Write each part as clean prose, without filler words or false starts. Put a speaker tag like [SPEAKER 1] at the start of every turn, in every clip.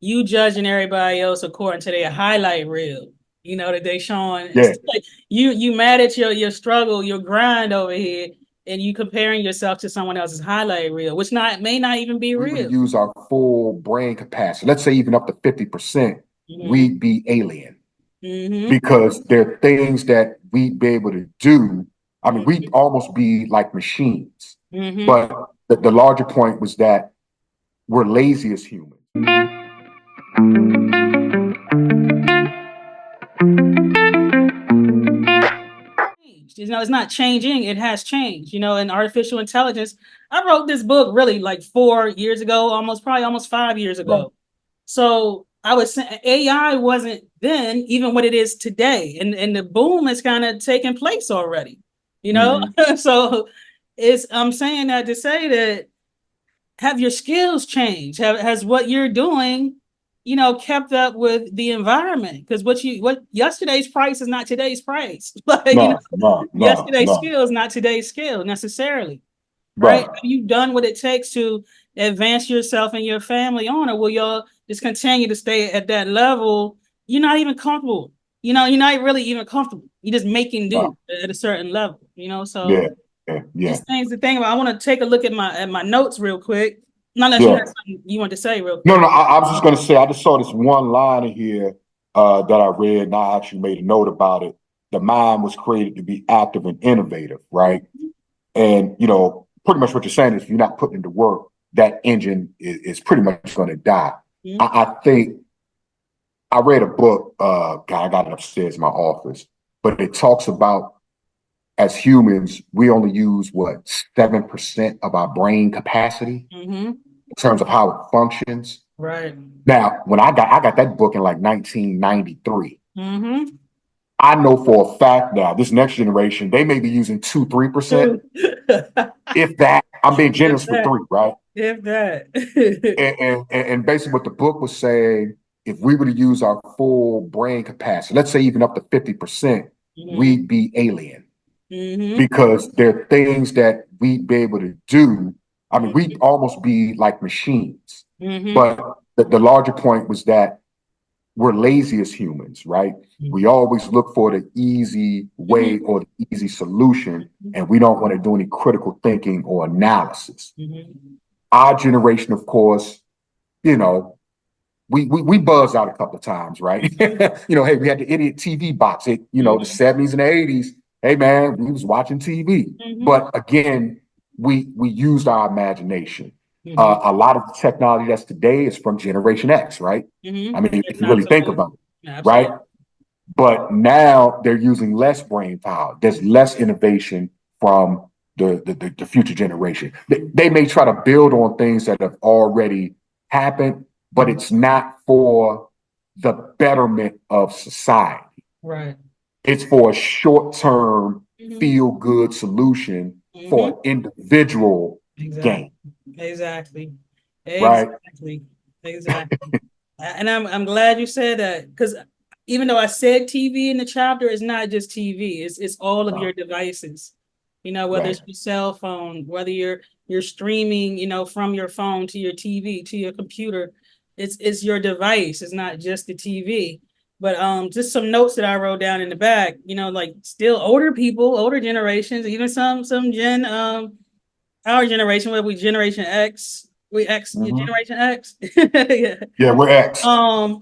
[SPEAKER 1] you judging everybody else according to their highlight reel. You know that they showing.
[SPEAKER 2] Yeah,
[SPEAKER 1] It's like you mad at your struggle, your grind over here, and you comparing yourself to someone else's highlight reel, which not may not even be
[SPEAKER 2] we were to
[SPEAKER 1] real.
[SPEAKER 2] use our full brain capacity, let's say even up to 50%,
[SPEAKER 1] Hmm.
[SPEAKER 2] we'd be alien
[SPEAKER 1] Hmm.
[SPEAKER 2] because there are things that we'd be able to do. I mean, we'd
[SPEAKER 1] Hmm.
[SPEAKER 2] almost be like machines.
[SPEAKER 1] Hmm.
[SPEAKER 2] But the larger point was that we're lazy as humans.
[SPEAKER 1] You know, it's not changing, it has changed. You know, in artificial intelligence, I wrote this book really like 4 years ago, probably almost 5 years
[SPEAKER 2] Right.
[SPEAKER 1] ago. So I was saying AI wasn't then even what it is today. And the boom is kind of taking place already, you know?
[SPEAKER 2] Mm-hmm.
[SPEAKER 1] So I'm saying that to say that have your skills changed? Has what you're doing, kept up with the environment? Because what yesterday's price is not today's price. Like,
[SPEAKER 2] No, no, no,
[SPEAKER 1] yesterday's
[SPEAKER 2] no.
[SPEAKER 1] skill is not today's skill necessarily, right?
[SPEAKER 2] Right.
[SPEAKER 1] Have you done what it takes to advance yourself and your family on, or will y'all just continue to stay at that level? You're not even comfortable. You're not really even comfortable. You're just making
[SPEAKER 2] Wow.
[SPEAKER 1] do at a certain level, so
[SPEAKER 2] Yeah, yeah, yeah,
[SPEAKER 1] just things to think about. I want to take a look at my notes real quick. Not unless you
[SPEAKER 2] yeah.
[SPEAKER 1] had something you want to say real
[SPEAKER 2] No,
[SPEAKER 1] quick.
[SPEAKER 2] no, I was just going to say, I just saw this one line in here that I read, and I actually made a note about it. The mind was created to be active and innovative, right? And, pretty much what you're saying is if you're not putting into work, that engine is pretty much going to die.
[SPEAKER 1] Mhm.
[SPEAKER 2] I think I read a book, God, I got it upstairs in my office, but it talks about as humans, we only use what, 7% of our brain capacity
[SPEAKER 1] Mhm.
[SPEAKER 2] in terms of how it functions.
[SPEAKER 1] Right.
[SPEAKER 2] Now, when I got that book in like 1993.
[SPEAKER 1] Mhm.
[SPEAKER 2] I know for a fact now, this next generation, they may be using 2, 3%,
[SPEAKER 1] True.
[SPEAKER 2] if that. I'm being
[SPEAKER 1] If
[SPEAKER 2] generous with
[SPEAKER 1] that.
[SPEAKER 2] three, right?
[SPEAKER 1] If that.
[SPEAKER 2] And basically what the book was saying, if we were to use our full brain capacity, let's say even up to 50%,
[SPEAKER 1] Mhm.
[SPEAKER 2] we'd be alien
[SPEAKER 1] Mhm.
[SPEAKER 2] because there are things that we'd be able to do. I mean, we'd
[SPEAKER 1] Mhm.
[SPEAKER 2] almost be like machines.
[SPEAKER 1] Mhm.
[SPEAKER 2] But the larger point was that we're lazy as humans, right? We always look for the easy way
[SPEAKER 1] Mhm.
[SPEAKER 2] or the easy solution, and we don't want to do any critical thinking or analysis.
[SPEAKER 1] Mhm.
[SPEAKER 2] Our generation, of course, you know, we buzzed out a couple of times, right? Hey, we had the idiot TV box. The
[SPEAKER 1] Mhm.
[SPEAKER 2] 70s and the 80s. Hey, man, we was watching TV.
[SPEAKER 1] Mhm.
[SPEAKER 2] But again, we used our imagination.
[SPEAKER 1] Mhm.
[SPEAKER 2] A lot of the technology that's today is from Generation X, right? I
[SPEAKER 1] Mhm.
[SPEAKER 2] mean, if you really think
[SPEAKER 1] Absolutely.
[SPEAKER 2] about it, right?
[SPEAKER 1] Absolutely.
[SPEAKER 2] But now they're using less brain power. There's less innovation from the future generation. They may try to build on things that have already happened, but
[SPEAKER 1] Mhm.
[SPEAKER 2] it's not for the betterment of society.
[SPEAKER 1] Right.
[SPEAKER 2] It's for a short term,
[SPEAKER 1] Mhm.
[SPEAKER 2] feel good solution for
[SPEAKER 1] Mhm.
[SPEAKER 2] individual
[SPEAKER 1] Exactly.
[SPEAKER 2] gain,
[SPEAKER 1] Exactly.
[SPEAKER 2] right?
[SPEAKER 1] Exactly. Exactly. And I'm glad you said that because even though I said TV in the chapter, it's not just TV. It's all of your
[SPEAKER 2] No,
[SPEAKER 1] devices. Whether
[SPEAKER 2] right,
[SPEAKER 1] it's your cell phone, whether you're streaming, from your phone to your TV to your computer. It's your device. It's not just the TV. But just some notes that I wrote down in the back, like still older people, older generations, even some our generation, where we Generation X, we X, you
[SPEAKER 2] mm-hmm.
[SPEAKER 1] Generation X, yeah.
[SPEAKER 2] Yeah, we're X.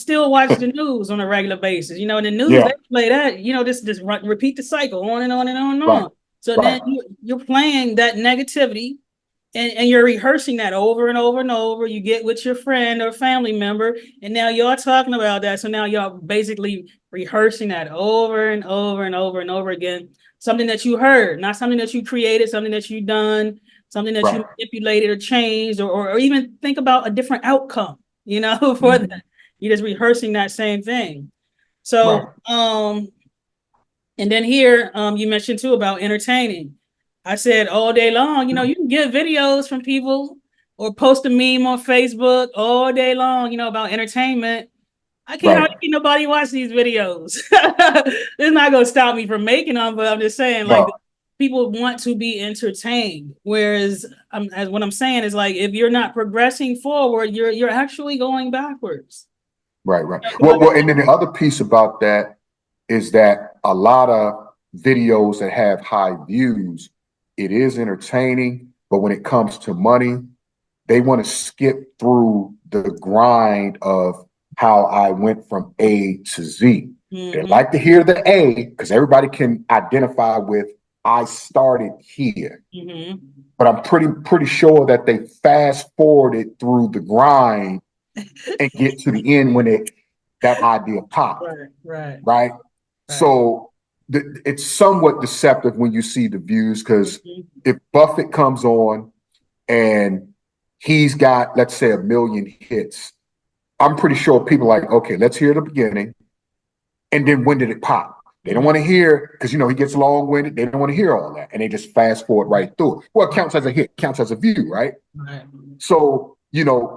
[SPEAKER 1] Still watch the news on a regular basis. In the news
[SPEAKER 2] Yeah,
[SPEAKER 1] they play that, just repeat the cycle on and on and on and
[SPEAKER 2] right,
[SPEAKER 1] on. So then
[SPEAKER 2] right,
[SPEAKER 1] you're playing that negativity and you're rehearsing that over and over and over. You get with your friend or family member, and now y'all talking about that. So now y'all basically rehearsing that over and over and over and over again. Something that you heard, not something that you created, something that you done, something that
[SPEAKER 2] right.
[SPEAKER 1] you manipulated or changed, or even think about a different outcome, for that.
[SPEAKER 2] Mm-hmm.
[SPEAKER 1] You're just rehearsing that same thing.
[SPEAKER 2] Right.
[SPEAKER 1] So, and then here, you mentioned too about entertaining. I said all day long, you can get videos from people or post a meme on Facebook all day long, about entertainment. I can't
[SPEAKER 2] Right.
[SPEAKER 1] hardly get nobody watch these videos. It's not gonna stop me from making them, but I'm just saying, like
[SPEAKER 2] No.
[SPEAKER 1] people want to be entertained. Whereas as what I'm saying is like, if you're not progressing forward, you're actually going backwards.
[SPEAKER 2] Right, right.
[SPEAKER 1] Like,
[SPEAKER 2] And then the other piece about that is that a lot of videos that have high views, it is entertaining, but when it comes to money, they want to skip through the grind of how I went from A to Z. They
[SPEAKER 1] mm-hmm,
[SPEAKER 2] like to hear the A because everybody can identify with I started here.
[SPEAKER 1] mm-hmm.
[SPEAKER 2] But I'm pretty sure that they fast forwarded through the grind and get to the end when that idea popped,
[SPEAKER 1] Right, right,
[SPEAKER 2] right?
[SPEAKER 1] right.
[SPEAKER 2] So it's somewhat deceptive when you see the views because
[SPEAKER 1] Mm-hmm.
[SPEAKER 2] if Buffett comes on and he's got, let's say, 1 million hits, I'm pretty sure people are like, okay, let's hear the beginning. And then when did it pop? They don't want to hear, because he gets long-winded. They don't want to hear all that. And they just fast forward right through it. Well, it counts as a hit, counts as a view, right?
[SPEAKER 1] Right,
[SPEAKER 2] So,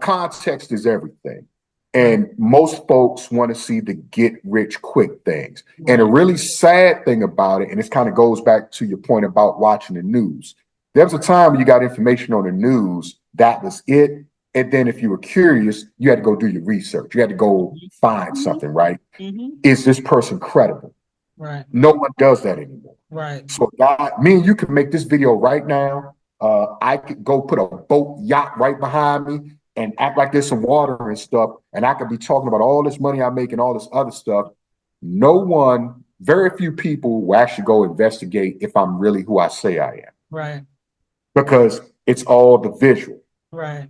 [SPEAKER 2] context is everything.
[SPEAKER 1] right,
[SPEAKER 2] And most folks want to see the get rich quick things. And a
[SPEAKER 1] right.
[SPEAKER 2] really sad thing about it, and this kind of goes back to your point about watching the news. There was a time when you got information on the news, that was it. And then if you were curious, you had to go do your research. You had to go find something, right?
[SPEAKER 1] Mm-hmm.
[SPEAKER 2] Is this person credible?
[SPEAKER 1] Right,
[SPEAKER 2] No one does that anymore.
[SPEAKER 1] right,
[SPEAKER 2] So God, me and you can make this video right now. I could go put a boat yacht right behind me and act like there's some water and stuff, and I could be talking about all this money I make and all this other stuff. No one, very few people will actually go investigate if I'm really who I say I am
[SPEAKER 1] right,
[SPEAKER 2] because it's all the visual.
[SPEAKER 1] right.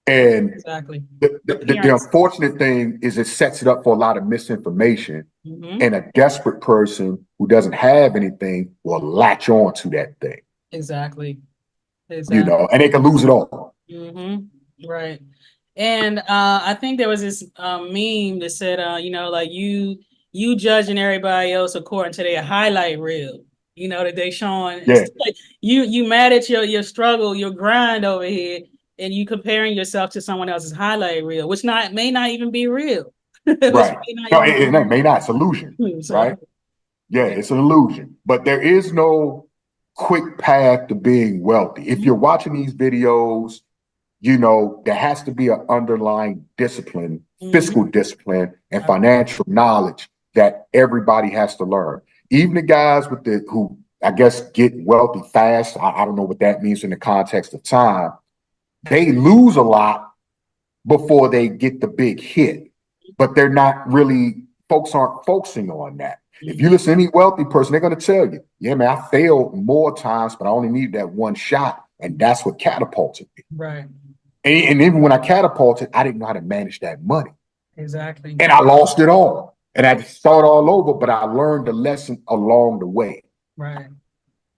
[SPEAKER 2] And
[SPEAKER 1] Exactly.
[SPEAKER 2] the
[SPEAKER 1] Appearance.
[SPEAKER 2] unfortunate thing is it sets it up for a lot of misinformation.
[SPEAKER 1] Mm-hmm.
[SPEAKER 2] And a desperate person who doesn't have anything will latch on to that thing,
[SPEAKER 1] Exactly. Exactly.
[SPEAKER 2] and they can lose it all.
[SPEAKER 1] Mm-hmm. Right. And I think there was this meme that said, like you judging everybody else according to their highlight reel. That they showing.
[SPEAKER 2] Yeah,
[SPEAKER 1] It's like you mad at your struggle, your grind over here, and you comparing yourself to someone else's highlight reel, which may not even be real. Which
[SPEAKER 2] right.
[SPEAKER 1] may not
[SPEAKER 2] No,
[SPEAKER 1] even
[SPEAKER 2] it may not. It's illusion,
[SPEAKER 1] be real. So
[SPEAKER 2] right? Yeah, it's an illusion. But there is no quick path to being wealthy. If you're watching these videos, there has to be an underlying discipline, fiscal
[SPEAKER 1] mm-hmm.
[SPEAKER 2] discipline, and financial knowledge that everybody has to learn. Even the guys who I guess get wealthy fast. I don't know what that means in the context of time. They lose a lot before they get the big hit, but they're not really. Folks aren't focusing on that. If you
[SPEAKER 1] Mm-hmm.
[SPEAKER 2] listen to any wealthy person, they're going to tell you, "Yeah, man, I failed more times, but I only needed that one shot, and that's what catapulted me."
[SPEAKER 1] Right.
[SPEAKER 2] And even when I catapulted, I didn't know how to manage that money.
[SPEAKER 1] Exactly.
[SPEAKER 2] And I lost it all. And I had to start all over, but I learned the lesson along the way.
[SPEAKER 1] Right.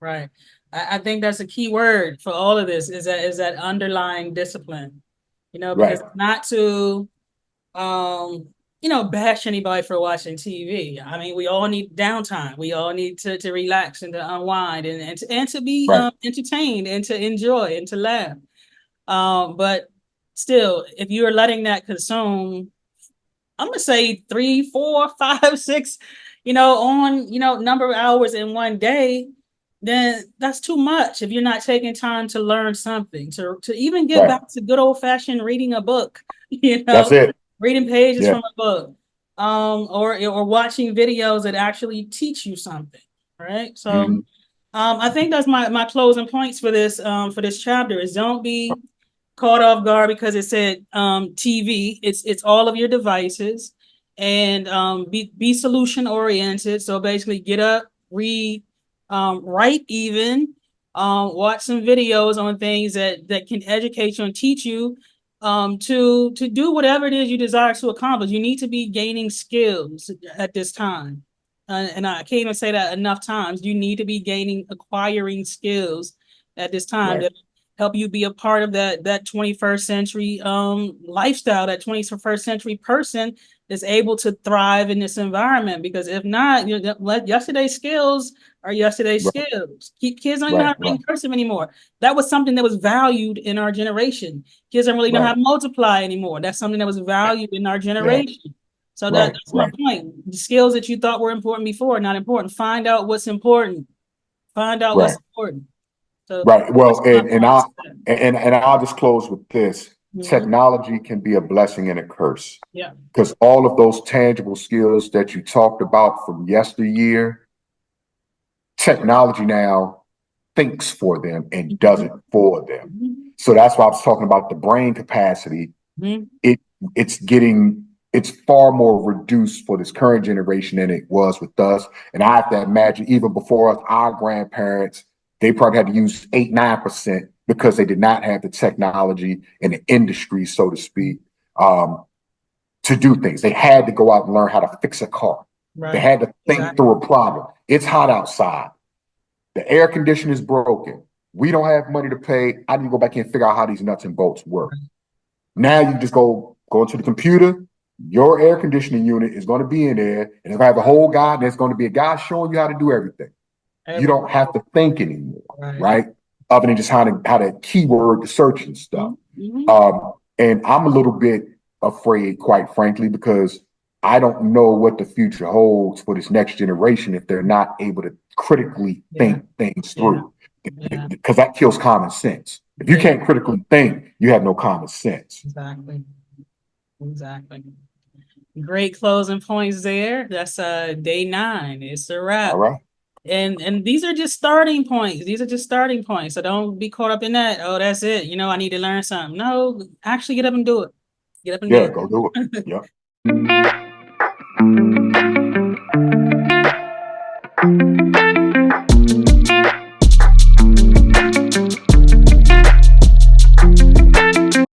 [SPEAKER 1] Right. I think that's a key word for all of this is that underlying discipline,
[SPEAKER 2] Right,
[SPEAKER 1] because not to bash anybody for watching TV. I mean, we all need downtime. We all need to relax and to unwind and to be
[SPEAKER 2] right,
[SPEAKER 1] entertained and to enjoy and to laugh. But still, if you are letting that consume, I'm gonna say 3, 4, 5, 6, on number of hours in one day, then that's too much. If you're not taking time to learn something, to even get
[SPEAKER 2] right.
[SPEAKER 1] back to good old fashioned reading a book,
[SPEAKER 2] That's it.
[SPEAKER 1] reading pages
[SPEAKER 2] Yeah.
[SPEAKER 1] from a book, or watching videos that actually teach you something, right? So,
[SPEAKER 2] Mhm.
[SPEAKER 1] I think that's my closing points for this chapter is don't be caught off guard because it said TV. It's all of your devices, and be solution oriented. So basically, get up, read, write, even watch some videos on things that can educate you and teach you to do whatever it is you desire to accomplish. You need to be gaining skills at this time. And I can't even say that enough times. You need to be acquiring skills at this time
[SPEAKER 2] Right,
[SPEAKER 1] that help you be a part of that 21st century lifestyle, that 21st century person is able to thrive in this environment. Because if not, yesterday's skills are yesterday's
[SPEAKER 2] right,
[SPEAKER 1] skills. Kids don't even know
[SPEAKER 2] right,
[SPEAKER 1] how to
[SPEAKER 2] right,
[SPEAKER 1] read cursive anymore. That was something that was valued in our generation. Kids don't really know how
[SPEAKER 2] right.
[SPEAKER 1] to multiply anymore. That's something that was valued in our
[SPEAKER 2] Yeah,
[SPEAKER 1] generation. So
[SPEAKER 2] right,
[SPEAKER 1] that's my
[SPEAKER 2] right.
[SPEAKER 1] point. The skills that you thought were important before, not important. Find out what's important. Find out
[SPEAKER 2] Right.
[SPEAKER 1] what's important. So
[SPEAKER 2] Right.
[SPEAKER 1] that's
[SPEAKER 2] Well,
[SPEAKER 1] my
[SPEAKER 2] and I
[SPEAKER 1] mindset.
[SPEAKER 2] and I'll just close with this.
[SPEAKER 1] Mhm.
[SPEAKER 2] Technology can be a blessing and a curse
[SPEAKER 1] Yeah.
[SPEAKER 2] because all of those tangible skills that you talked about from yesteryear, technology now thinks for them and does it
[SPEAKER 1] Mhm.
[SPEAKER 2] for them.
[SPEAKER 1] Mhm.
[SPEAKER 2] So that's why I was talking about the brain capacity.
[SPEAKER 1] Mhm.
[SPEAKER 2] It it's far more reduced for this current generation than it was with us. And I have to imagine even before us, our grandparents, they probably had to use 8-9% because they did not have the technology and the industry, so to speak, um, to do things. They had to go out and learn how to fix a car. They
[SPEAKER 1] Right.
[SPEAKER 2] had to think
[SPEAKER 1] Exactly.
[SPEAKER 2] through a problem. It's hot outside. The air conditioner is broken. We don't have money to pay. I need to go back in and figure out how these nuts and bolts work. Now you just go into the computer. Your air conditioning unit is going to be in there, and it's going to have a whole guy, and there's going to be a guy showing you how to do everything. You
[SPEAKER 1] Every
[SPEAKER 2] don't have to think anymore,
[SPEAKER 1] right.
[SPEAKER 2] right? Other than just how to keyword the search and stuff.
[SPEAKER 1] Mm-hmm.
[SPEAKER 2] And I'm a little bit afraid, quite frankly, because I don't know what the future holds for this next generation if they're not able to critically
[SPEAKER 1] Yeah.
[SPEAKER 2] think things
[SPEAKER 1] Yeah.
[SPEAKER 2] through,
[SPEAKER 1] Yeah.
[SPEAKER 2] because that kills common sense. If you
[SPEAKER 1] Yeah.
[SPEAKER 2] can't critically think, you have no common sense.
[SPEAKER 1] Exactly. Exactly. Great closing points there. That's day 9. It's a
[SPEAKER 2] All
[SPEAKER 1] wrap.
[SPEAKER 2] right.
[SPEAKER 1] And these are just starting points. These are just starting points. So don't be caught up in that. Oh, that's it. You know, I need to learn something. No, actually get up and do it. Get up and
[SPEAKER 2] Yeah,
[SPEAKER 1] do
[SPEAKER 2] go do it.
[SPEAKER 1] it.
[SPEAKER 2] Yep.